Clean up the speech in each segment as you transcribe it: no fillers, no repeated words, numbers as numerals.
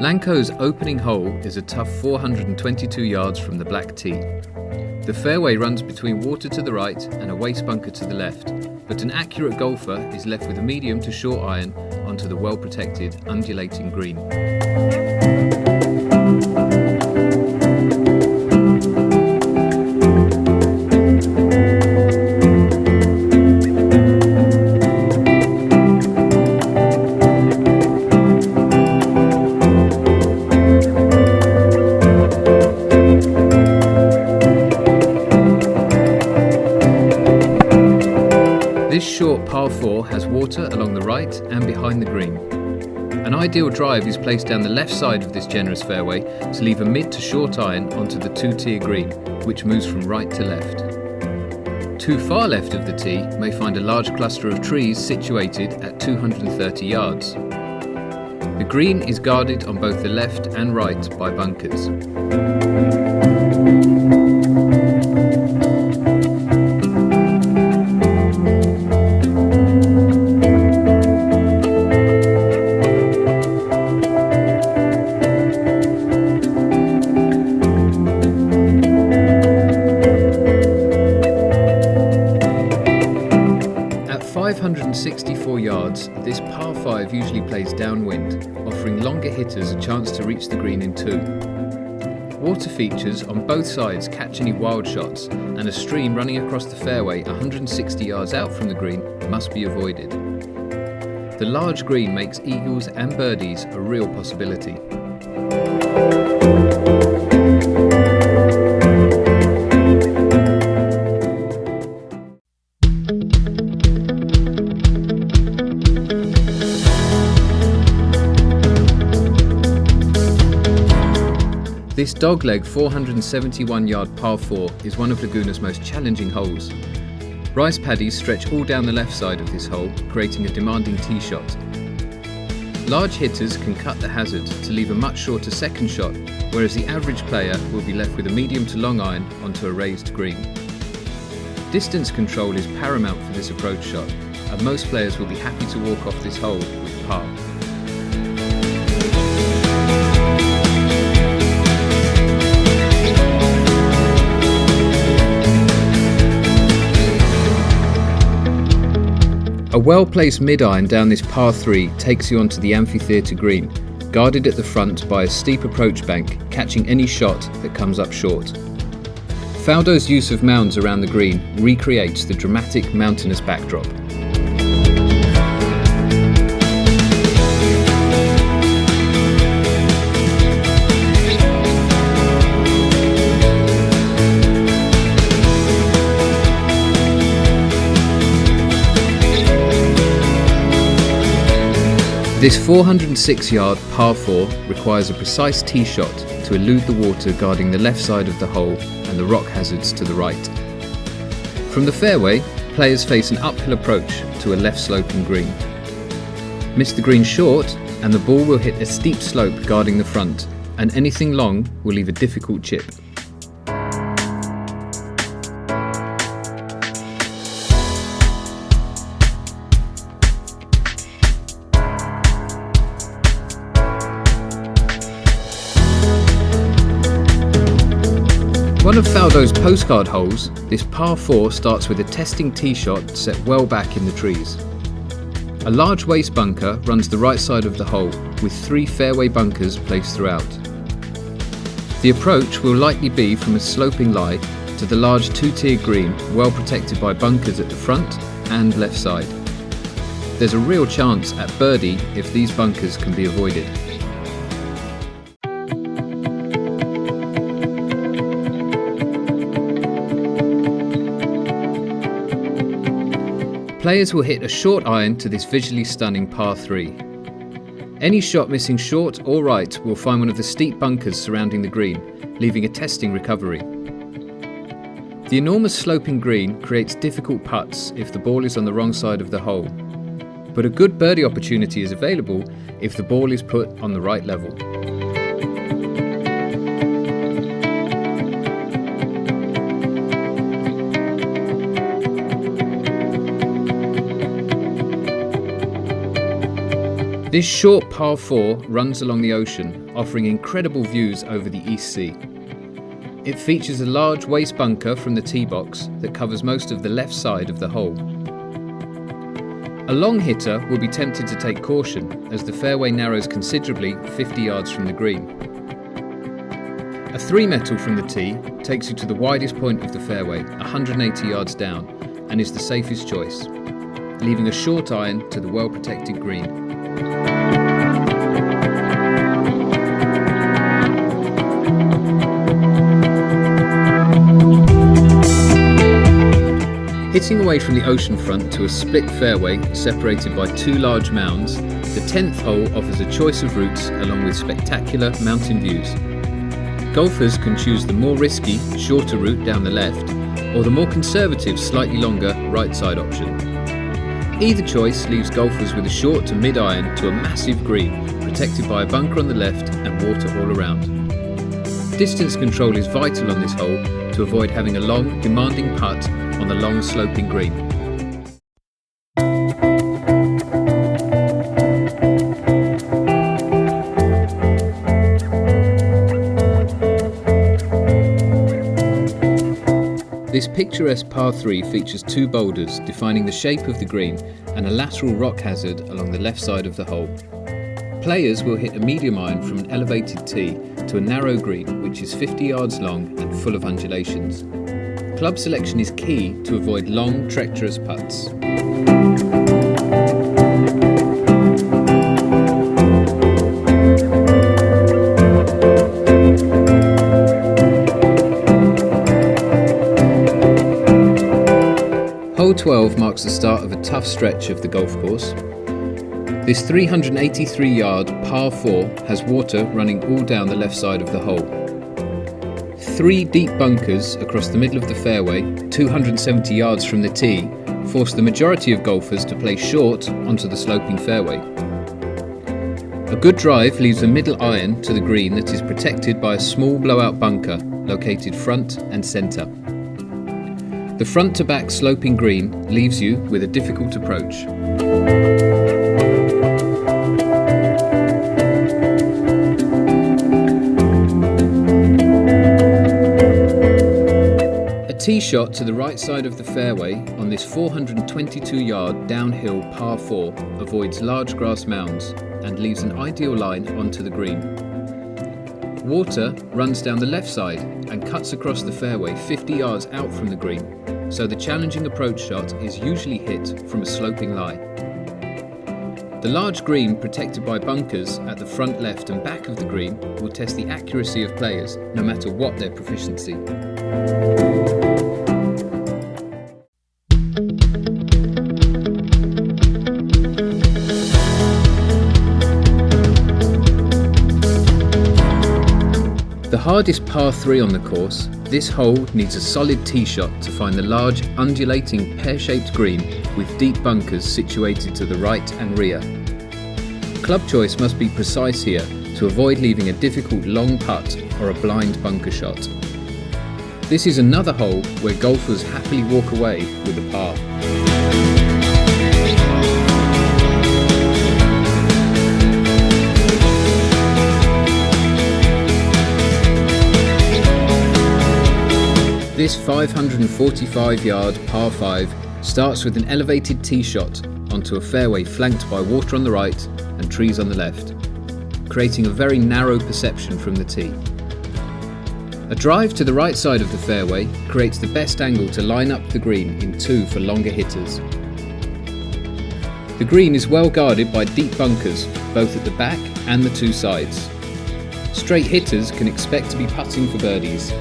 Lanco's opening hole is a tough 422 yards from the black tee. The fairway runs between water to the right and a waste bunker to the left, but an accurate golfer is left with a medium to short iron onto the well-protected, undulating green. This short par 4 has water along the right and behind the green. An ideal drive is placed down the left side of this generous fairway to leave a mid to short iron onto the two-tier green, which moves from right to left. Too far left of the tee may find a large cluster of trees situated at 230 yards. The green is guarded on both the left and right by bunkers. At 564 yards, this par 5 usually plays downwind, offering longer hitters a chance to reach the green in two. Water features on both sides catch any wild shots, and a stream running across the fairway 160 yards out from the green must be avoided. The large green makes eagles and birdies a real possibility. This Dogleg 471-yard par 4 is one of Laguna's most challenging holes. Rice paddies stretch all down the left side of this hole, creating a demanding tee shot. Large hitters can cut the hazard to leave a much shorter second shot, whereas the average player will be left with a medium to long iron onto a raised green. Distance control is paramount for this approach shot, and most players will be happy to walk off this hole with par. A well-placed mid-iron down this par 3 takes you onto the amphitheatre green, guarded at the front by a steep approach bank, catching any shot that comes up short. Faldo's use of mounds around the green recreates the dramatic mountainous backdrop. This 406-yard par 4 requires a precise tee shot to elude the water guarding the left side of the hole and the rock hazards to the right. From the fairway, players face an uphill approach to a left-sloping green. Miss the green short, and the ball will hit a steep slope guarding the front, and anything long will leave a difficult chip. One of Faldo's postcard holes, this par 4 starts with a testing tee shot set well back in the trees. A large waste bunker runs the right side of the hole, with 3 fairway bunkers placed throughout. The approach will likely be from a sloping lie to the large two-tier green, well protected by bunkers at the front and left side. There's a real chance at birdie if these bunkers can be avoided. Players will hit a short iron to this visually stunning par 3. Any shot missing short or right will find one of the steep bunkers surrounding the green, leaving a testing recovery. The enormous sloping green creates difficult putts if the ball is on the wrong side of the hole, but a good birdie opportunity is available if the ball is put on the right level. This short par 4 runs along the ocean, offering incredible views over the East Sea. It features a large waste bunker from the tee box that covers most of the left side of the hole. A long hitter will be tempted to take caution as the fairway narrows considerably 50 yards from the green. A 3-metal from the tee takes you to the widest point of the fairway, 180 yards down, and is the safest choice, leaving a short iron to the well-protected green. Hitting away from the ocean front to a split fairway separated by 2 large mounds, the 10th hole offers a choice of routes along with spectacular mountain views. Golfers can choose the more risky, shorter route down the left, or the more conservative, slightly longer right side option. Either choice leaves golfers with a short to mid-iron to a massive green, protected by a bunker on the left and water all around. Distance control is vital on this hole to avoid having a long, demanding putt on the long sloping green. This picturesque par 3 features 2 boulders defining the shape of the green and a lateral rock hazard along the left side of the hole. Players will hit a medium iron from an elevated tee to a narrow green which is 50 yards long and full of undulations. Club selection is key to avoid long, treacherous putts. Hole 12 marks the start of a tough stretch of the golf course. This 383-yard par 4 has water running all down the left side of the hole. 3 deep bunkers across the middle of the fairway, 270 yards from the tee, force the majority of golfers to play short onto the sloping fairway. A good drive leaves a middle iron to the green that is protected by a small blowout bunker located front and centre. The front to back sloping green leaves you with a difficult approach. A tee shot to the right side of the fairway on this 422-yard downhill par 4 avoids large grass mounds and leaves an ideal line onto the green. Water runs down the left side and cuts across the fairway 50 yards out from the green, so the challenging approach shot is usually hit from a sloping lie. The large green protected by bunkers at the front left and back of the green will test the accuracy of players no matter what their proficiency. The hardest par 3 on the course, this hole needs a solid tee shot to find the large, undulating, pear-shaped green with deep bunkers situated to the right and rear. Club choice must be precise here to avoid leaving a difficult long putt or a blind bunker shot. This is another hole where golfers happily walk away with a par. This 545-yard par 5 starts with an elevated tee shot onto a fairway flanked by water on the right and trees on the left, creating a very narrow perception from the tee. A drive to the right side of the fairway creates the best angle to line up the green in 2 for longer hitters. The green is well guarded by deep bunkers, both at the back and the 2 sides. Straight hitters can expect to be putting for birdies.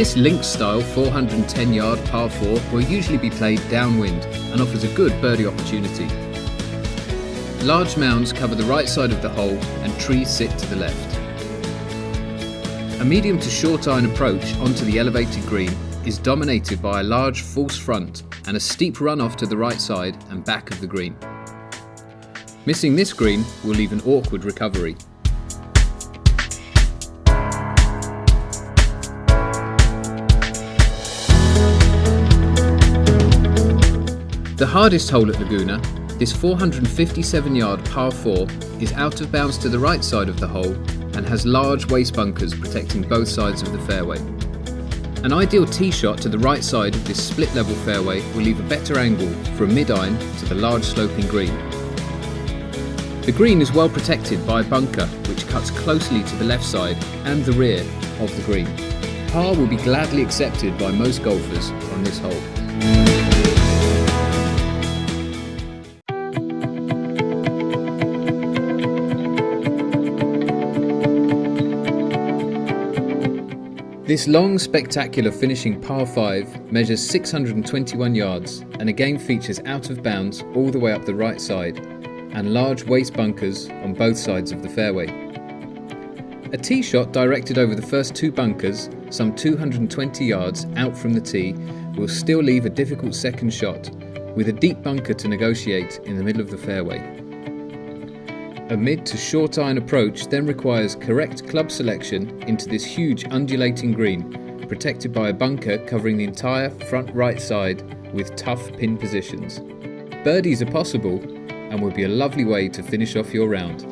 This links-style 410-yard par 4 will usually be played downwind and offers a good birdie opportunity. Large mounds cover the right side of the hole and trees sit to the left. A medium to short iron approach onto the elevated green is dominated by a large false front and a steep runoff to the right side and back of the green. Missing this green will leave an awkward recovery. The hardest hole at Laguna, this 457-yard par 4, is out of bounds to the right side of the hole and has large waste bunkers protecting both sides of the fairway. An ideal tee shot to the right side of this split-level fairway will leave a better angle from mid-iron to the large sloping green. The green is well protected by a bunker which cuts closely to the left side and the rear of the green. Par will be gladly accepted by most golfers on this hole. This long, spectacular finishing par 5 measures 621 yards and again features out of bounds all the way up the right side and large waste bunkers on both sides of the fairway. A tee shot directed over the first two bunkers, some 220 yards out from the tee, will still leave a difficult second shot, with a deep bunker to negotiate in the middle of the fairway. A mid to short iron approach then requires correct club selection into this huge undulating green, protected by a bunker covering the entire front right side with tough pin positions. Birdies are possible and would be a lovely way to finish off your round.